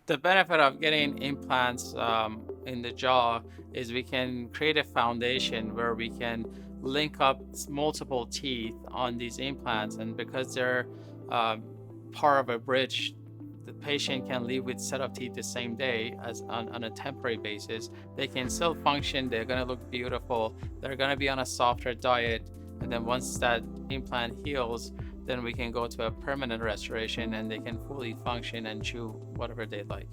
The benefit of getting implants in the jaw is we can create a foundation where we can link up multiple teeth on these implants, and because they're part of a bridge, the patient can leave with set of teeth the same day as on a temporary basis. They can still function, they're going to look beautiful, they're going to be on a softer diet, and then once that implant heals, then we can go to a permanent restoration and they can fully function and chew whatever they like.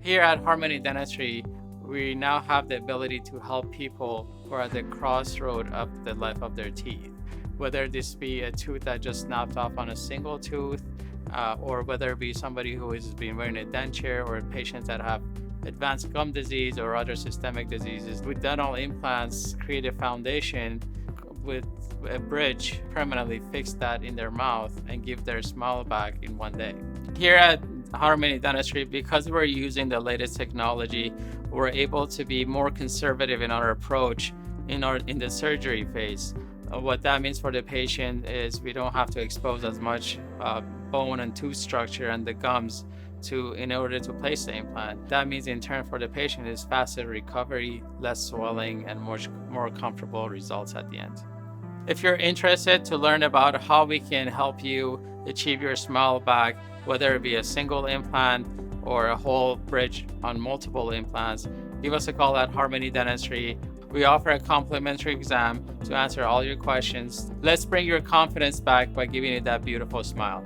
Here at Harmony Dentistry, we now have the ability to help people who are at the crossroad of the life of their teeth, whether this be a tooth that just snapped off on a single tooth, or whether it be somebody who has been wearing a denture, or patients that have advanced gum disease or other systemic diseases. With dental implants, create a foundation with a bridge, permanently fix that in their mouth and give their smile back in one day. Here at Harmony Dentistry, because we're using the latest technology, we're able to be more conservative in our approach in the surgery phase. What that means for the patient is we don't have to expose as much bone and tooth structure and the gums in order to place the implant. That means in turn for the patient is faster recovery, less swelling, and more comfortable results at the end. If you're interested to learn about how we can help you achieve your smile back, whether it be a single implant or a whole bridge on multiple implants, give us a call at Harmony Dentistry. We offer a complimentary exam to answer all your questions. Let's bring your confidence back by giving you that beautiful smile.